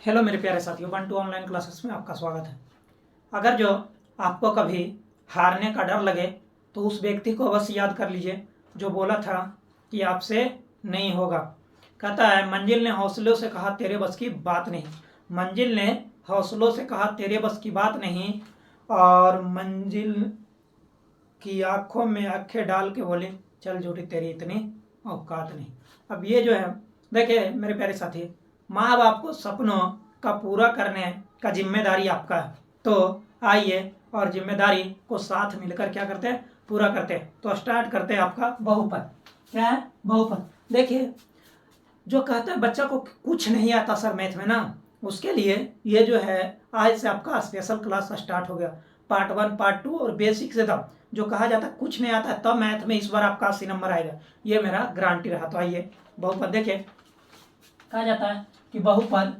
Hello मेरे प्यारे साथियों, 1 2 ऑनलाइन क्लासेस में आपका स्वागत है। अगर जो आपको कभी हारने का डर लगे तो उस व्यक्ति को बस याद कर लीजिए जो बोला था कि आपसे नहीं होगा। कहता है मंजिल ने हौसलों से कहा तेरे बस की बात नहीं, मंजिल ने हौसलों से कहा तेरे बस की बात नहीं, और मंजिल की आंखों में आंखें डाल के बोले चल झूठी तेरी इतनी औकात नहीं। अब ये जो है, देखिए मेरे प्यारे साथी, माँ बाप को सपनों का पूरा करने का जिम्मेदारी आपका है। तो आइए और जिम्मेदारी को साथ मिलकर क्या करते हैं, पूरा करते हैं। तो स्टार्ट करते हैं आपका बहुपद। क्या है? बहुपद। देखिए जो कहता है बच्चा को कुछ नहीं आता सर मैथ में ना, उसके लिए ये जो है आज से आपका स्पेशल क्लास स्टार्ट हो गया। पार्ट 1 पार्ट 2 और बेसिक से तब जो कहा जाता है कुछ नहीं आता है तब मैथ में इस बार आपका 80 नंबर आएगा, ये मेरा गारंटी रहा। तो आइए बहुपद देखिए, कहा जाता है कि बहुपद,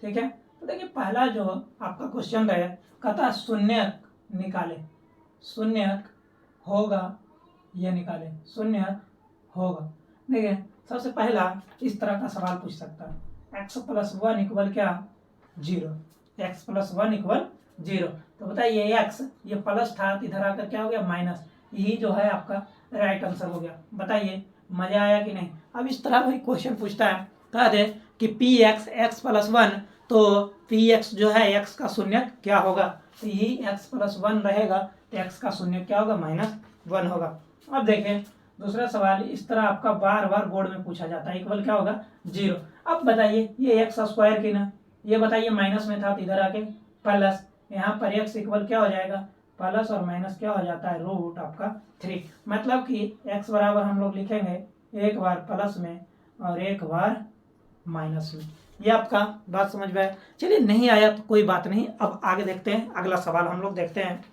ठीक है। तो देखिए पहला जो आपका क्वेश्चन है, कहता है शून्यक निकाले, शून्यक होगा ये निकाले, शून्यक होगा। देखिए सबसे पहला इस तरह का सवाल पूछ सकता है, x + 1 इक्वल क्या? 0। x + 1 equal 0। तो बताइए x ये प्लस था तो इधर आकर क्या हो गया? माइनस। यही जो है आपका राइट आंसर हो गया। बताइए मजा आया कि नहीं? अब इस तरह भाई क्वेश्चन पूछता है, कह दे कि px x + 1, तो px जो है x का शून्यक क्या होगा? तो यही x + 1 रहेगा तो x का शून्यक क्या होगा? -1 होगा। अब देखें दूसरा सवाल, इस तरह आपका बार बार बोर्ड में पूछा जाता है, इक्वल क्या होगा? 0। अब बताइए ये x² की ना, ये बताइए माइनस में था तो इधर आके प्लस, यहाँ पर x इक्वल क्या हो जाएगा? प्लस और माइनस क्या हो जाता है? रूट आपका 3। मतलब कि x बराबर हम लोग लिखेंगे एक बार प्लस में और एक बार माइनस में। ये आपका बात समझ में आया? चलिए नहीं आया तो कोई बात नहीं, अब आगे देखते हैं। अगला सवाल हम लोग देखते हैं,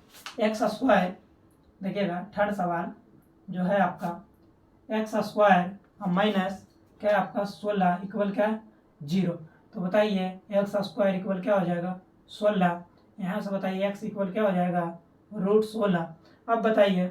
x², देखिएगा थर्ड सवाल जो है आपका x² माइनस क्या आपका 16 इक्वल क्या? 0। तो बताइए x² इक्वल क्या हो जाएगा? 16। यहाँ से बताइए x इक्वल क्या हो जाएगा? √16। अब बताइए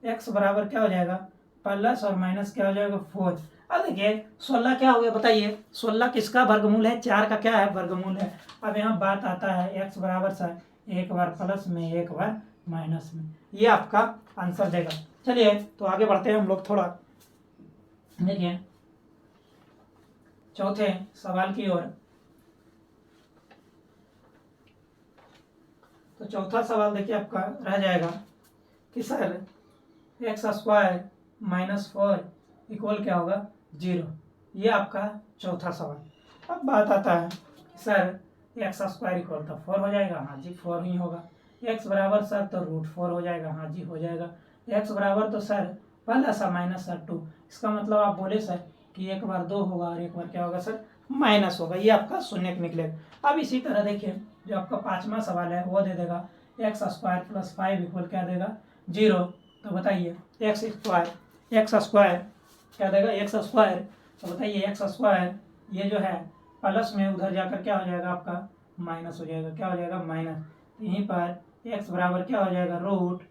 x बराबर क्या हो जाएगा? प्लस और माइनस क्या हो जाएगा? 4। अब देखिए 16 क्या हो गया? बताइए 16 किसका वर्गमूल है? 4 का क्या है? वर्गमूल है। अब यहाँ बात आता है x बराबर से एक बार प्लस में एक बार माइनस में, ये आपका आंसर देगा। चलिए तो आगे बढ़ते हैं हम लोग थोड़ा, देखिए चौथे सवाल की ओर। तो चौथा सवाल देखिए आपका रह जाएगा कि सर x² - 4 इक्वल क्या होगा? 0। ये आपका चौथा सवाल। अब बात आता है कि सर x² इक्वल तो 4 हो जाएगा, हाँ जी 4 ही होगा। x बराबर सर तो √4 हो जाएगा, हाँ जी हो जाएगा। x बराबर तो सर प्लस और माइनस सर 2, इसका मतलब आप बोले सर कि एक बार 2 होगा और एक बार क्या होगा सर? माइनस होगा। ये आपका शून्यक निकलेगा। अब इसी तरह देखिए जो आपका पांचवा सवाल है वो दे देगा x² + 5 इक्वल क्या देगा? 0। तो बताइए x² क्या देगा? x²। तो बताइए x² ये जो है प्लस में उधर जाकर क्या हो जाएगा आपका? माइनस हो जाएगा। क्या हो जाएगा? माइनस। तो यहीं पर x बराबर क्या हो जाएगा? रूट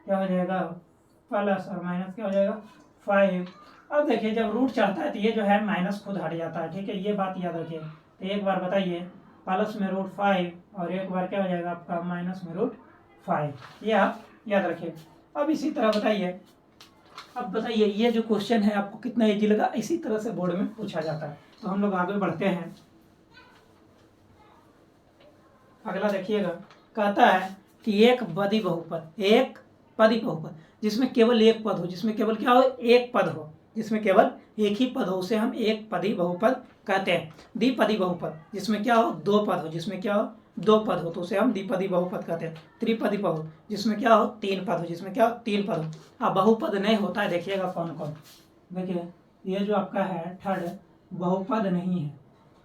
क्या हो जाएगा? प्लस और माइनस क्या हो जाएगा? 5। अब देखिए जब रूट चढ़ता है तो ये जो है माइनस खुद हट जाता है, ठीक है, ये बात याद रखिए। तो एक बार बताइए प्लस में √5 और एक बार क्या हो जाएगा आपका? माइनस में √5, ये आप याद रखिए। अब इसी तरह बताइए, अब बताइए ये जो क्वेश्चन है आपको कितना इजी लगा? इसी तरह से बोर्ड में पूछा जाता है। तो हम लोग आगे बढ़ते हैं। अगला देखिएगा, कहता है कि एक पदी बहुपद जिसमें केवल एक पद हो, जिसमें केवल क्या हो? एक पद हो, जिसमें केवल एक ही पद हो उसे हम एक पदी बहुपद कहते हैं। द्विपदी बहुपद जिसमें क्या हो? 2 पद हो, जिसमें क्या हो? 2 पद हो तो उसे हम द्विपदी बहुपद कहते हैं। त्रिपदी बहुपद जिसमें क्या हो? 3 पद हो, जिसमें क्या हो? 3 पद हो। अब बहुपद नहीं होता है, देखिएगा कौन कौन। देखिए ये जो आपका है थर्ड, बहुपद नहीं है,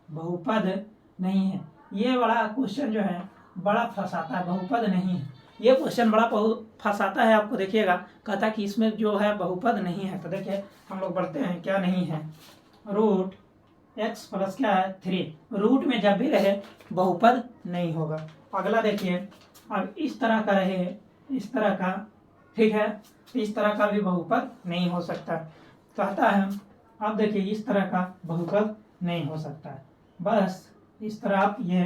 बहुपद नहीं है। ये बड़ा क्वेश्चन जो है बड़ा फंसाता है, बहुपद नहीं है। ये क्वेश्चन बड़ा फंसाता है आपको। देखिएगा कहता कि इसमें जो है बहुपद नहीं है। तो देखिए हम लोग बढ़ते हैं, क्या नहीं है? √x + क्या है? 3। रूट में जब भी रहे बहुपद नहीं होगा। अगला देखिए, अब इस तरह का रहे, इस तरह का, ठीक है, इस तरह का भी बहुपद नहीं हो सकता। कहता है अब देखिए इस तरह का बहुपद नहीं हो सकता है। बस इस तरह आप ये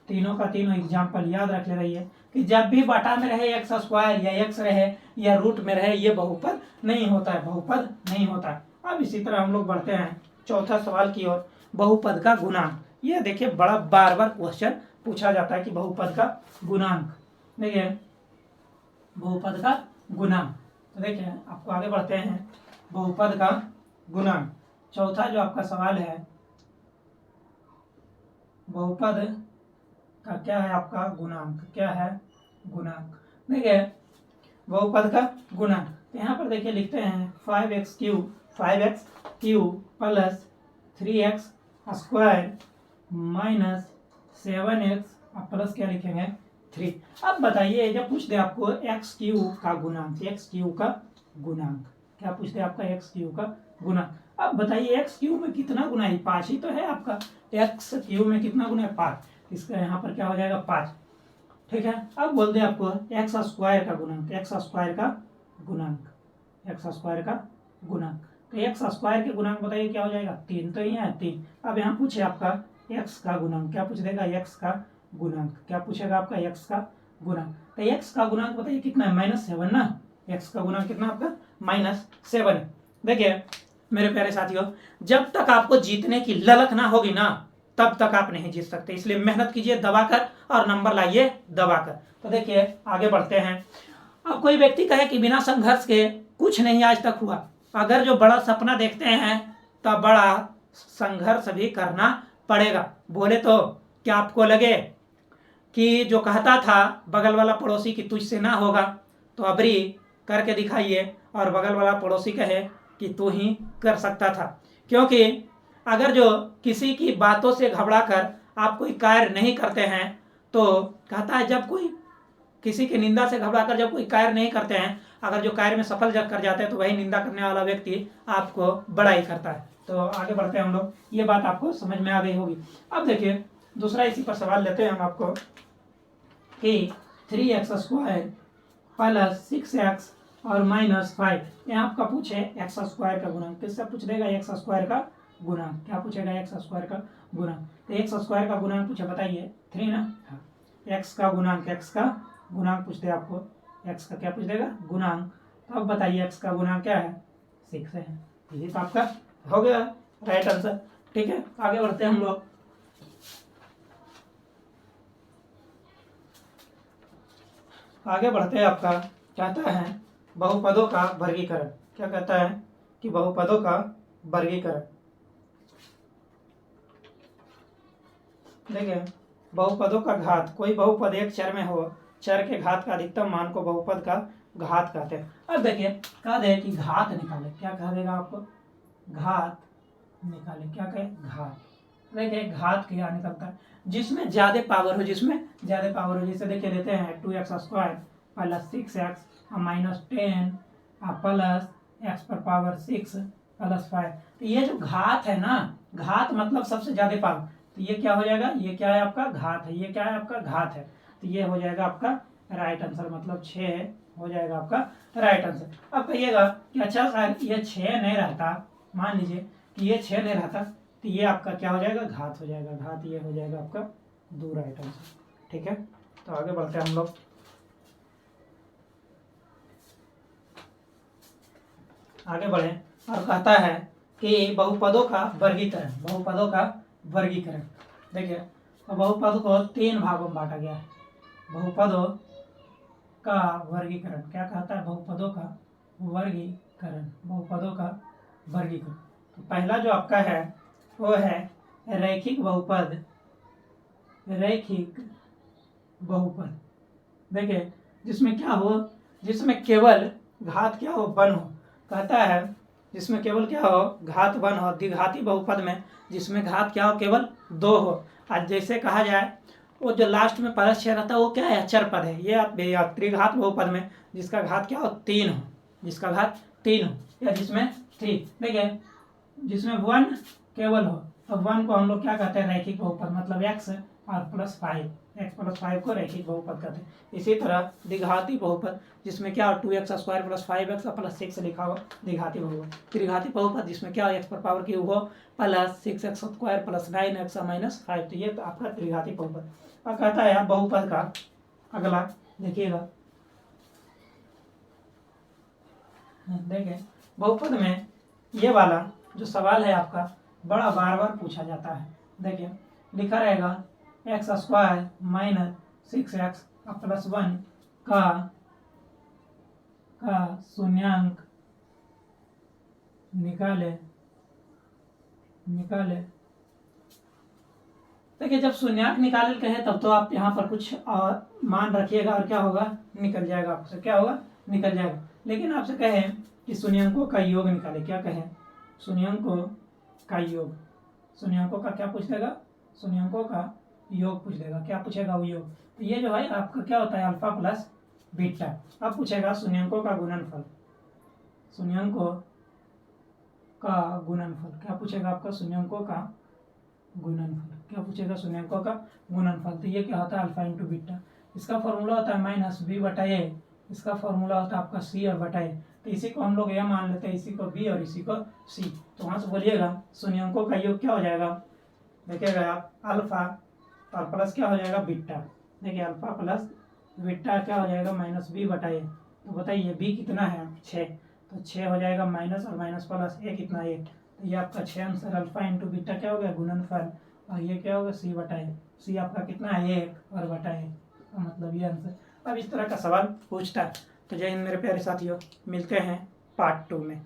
तीनों का तीनों एग्जाम्पल याद रख ले रही है कि जब भी बटा में रहे एक्स स्क्वायर या एक्स रहे या रूट में रहे ये बहुपद नहीं होता है, बहुपद नहीं होता है। अब इसी तरह हम लोग बढ़ते हैं चौथा सवाल की ओर, बहुपद का गुणांक। ये देखिए बड़ा बार बार क्वेश्चन पूछा जाता है कि बहुपद का गुणांक। देखिए बहुपद का गुणांक, तो देखिए आपको आगे बढ़ते हैं बहुपद का गुणांक। चौथा जो आपका सवाल है बहुपद का क्या है आपका गुणांक, क्या है गुणांक। देखिए बहुपद का गुणांक यहाँ पर देखिए लिखते हैं 5x cube plus 3x square minus 7x plus क्या लिखेंगे 3। अब बताइए जब पूछ दे आपको x क्यूब का गुणांक, x क्यूब का गुणांक क्या पूछ दे आपका x क्यूब का गुणांक। अब बताइए x क्यूब में कितना गुना है, 5 ही तो है आपका। x क्यूब में कितना गुना है 5, इसका यहाँ पर क्या हो जाएगा 5, ठीक है। अब बोल दे आपको एक्स स्क्वायर का गुणांक, एक्स स्क्वायर का गुणांक, एक्स स्क्वायर का गुणांक। तो एक्स स्क्वायर के गुणांक बताइए क्या हो जाएगा 3, तो यहाँ है 3। अब यहाँ पूछे आपका एक्स का गुणांक, क्या पूछ देगा एक्स का गुणांक, क्या पूछेगा आपका एक्स का गुणांक। तो एक्स का गुणांक बताइए कितना है -7 ना, एक्स का गुणांक कितना आपका -7। देखिए मेरे प्यारे साथियों जब तक आपको जीतने की ललक ना होगी ना तब तक आप नहीं जीत सकते, इसलिए मेहनत कीजिए दबाकर और नंबर लाइए दबाकर। तो देखिए आगे बढ़ते हैं। अब कोई व्यक्ति कहे कि बिना संघर्ष के कुछ नहीं आज तक हुआ, अगर जो बड़ा सपना देखते हैं तब बड़ा संघर्ष भी करना पड़ेगा। बोले तो क्या आपको लगे कि जो कहता था बगल वाला पड़ोसी की तुझसे ना होगा, तो अबरी करके दिखाइए और बगल वाला पड़ोसी कहे कि तू ही कर सकता था। क्योंकि अगर जो किसी की बातों से घबराकर आप कोई कार्य नहीं करते हैं तो कहता है जब कोई किसी की निंदा से घबराकर जब कोई कार्य नहीं करते हैं, अगर जो कार्य में सफल जब कर जाते हैं तो वही निंदा करने वाला व्यक्ति आपको बड़ाई करता है। तो आगे बढ़ते हैं हम लोग, ये बात आपको समझ में आ गई होगी। अब देखिए दूसरा इसी पर सवाल लेते हैं हम आपको कि 3x स्क्वायर प्लस 6x और -5 यहाँ आपका पूछे एक्स स्क्वायर का गुणांक, किससे पूछ देगा एक्स स्क्वायर का गुणांक, क्या पूछेगा एक्स स्क्वायर का गुणांक। तो एक्स स्क्वायर का गुणांक पूछे बताइए 3 ना, हाँ। एक्स का गुणांक, एक्स का गुणांक पूछ दे आपको, एक्स का क्या पूछ देगा गुणांक। तो अब बताइए एक्स का गुणांक क्या है 6 है, ये तो आपका हो गया राइट आंसर, ठीक है। आगे बढ़ते हैं हम लोग। आगे बढ़ते हैं, आपका कहता है बहुपदों का वर्गीकरण। क्या कहता है कि बहुपदों का वर्गीकरण। देखिए बहुपदों का घात, कोई बहुपद एक चर में हो, चर के घात का अधिकतम मान को बहुपद का घात कहते हैं। अब देखिए कह दे कि घात निकाले, क्या कह देगा आपको घात निकाले, क्या कहे घात। देखिए घात क्या निकलता है जिसमें ज्यादा पावर हो, जिसमें ज्यादा पावर हो। जैसे देखिए देते हैं 2x square plus 6x -10 plus x पर पावर 6 प्लस 5। तो ये जो घात है ना, घात मतलब सबसे ज्यादा पावर, तो ये क्या हो जाएगा, ये क्या है आपका घात है, ये क्या है आपका घात है। तो ये हो जाएगा आपका राइट आंसर, मतलब 6 हो जाएगा आपका राइट आंसर। अब कहिएगा कि अच्छा सर ये 6 नहीं रहता, मान लीजिए कि ये 6 नहीं रहता, तो ये आपका क्या हो जाएगा घात हो जाएगा, घात ये हो जाएगा आपका 2 राइट आंसर, ठीक है। तो आगे बढ़ते हैं हम लोग। आगे बढ़े और कहता है कि बहुपदों का वर्गीकरण, बहुपदों का वर्गीकरण। देखिए तो बहुपद को 3 भागों में बांटा गया है। बहुपदों का वर्गीकरण क्या कहता है, बहुपदों का वर्गीकरण, बहुपदों का वर्गीकरण। तो पहला जो आपका है वो है रैखिक बहुपद, रैखिक बहुपद। देखिए जिसमें क्या हो, जिसमें केवल घात क्या हो बन हो, कहता है जिसमें केवल क्या हो घात बन हो। द्विघाती बहुपद में जिसमें घात क्या हो केवल 2 हो। आज जैसे कहा जाए वो जो लास्ट में +6 रहता है वो क्या है अचर पद है। ये आप त्रिघात बहुपद में जिसका घात क्या हो 3 हो, जिसका घात 3 हो, या जिसमें 3। देखिए जिसमें 1 केवल हो, तो 1 को हम लोग क्या कहते हैं, रैखिक बहुपद, मतलब x और +5 को रैखिक बहुपद कहते हैं। इसी तरह द्विघाती बहुपद जिसमें क्या 2x² + 5x + 6 लिखा हो द्विघाती बहुपद। त्रिघाती बहुपद जिसमें क्या x पर पावर क्यूब हो +6x² + 9x - 5, तो ये तो आपका त्रिघाती बहुपद। अब कहता है बहुपद का अगला, देखिएगा, देखें बहुपद में ये वाला जो सवाल है आपका बड़ा बार बार पूछा जाता है। देखिए लिखा रहेगा x² - 6x + 1 का शून्यांक निकाले। देखिए जब शून्यांक निकाले कहे तब तो आप यहाँ पर कुछ मान रखिएगा और क्या होगा, निकल जाएगा, आपसे क्या होगा, निकल जाएगा। लेकिन आपसे कहें कि शून्यांकों का योग निकाले, क्या कहें, शून्यांकों का योग, शून्यांकों का क्या पूछ लेगा, शून्यांकों का योग पूछ लेगा। क्या पूछेगा, वो योग। तो ये जो है आपका क्या होता है, अल्फा प्लस बीटा। अब पूछेगा शून्यांकों का गुणनफल, शून्यांकों का गुणनफल, क्या पूछेगा आपका, शून्यांकों का गुणनफल, क्या पूछेगा, शून्यांकों का गुणनफल। तो ये क्या होता है, अल्फा इंटू बीटा। इसका फॉर्मूला होता है -b/a, इसका फॉर्मूला होता है आपका c और बटा a। तो इसी को हम लोग यह मान लेते हैं, इसी को b और इसी को c। तो वहां से बोलिएगा शून्यांकों का योग क्या हो जाएगा, देखिएगा आप, अल्फा और प्लस क्या हो जाएगा, बीटा। देखिए अल्फा प्लस बीटा क्या हो जाएगा, -b/a। तो बताइए b कितना है, 6, तो 6 हो जाएगा माइनस और माइनस प्लस, a कितना, 8। तो ये आपका 6 आंसर, अल्फा इंटू बीटा क्या हो गया, गुणनफल, और ये क्या होगा, c/a। c आपका कितना है, 1 और बटा 1, तो मतलब ये आंसर। अब इस तरह का सवाल पूछता है। तो जय हिंद मेरे प्यारे साथियों, मिलते हैं पार्ट 2 में।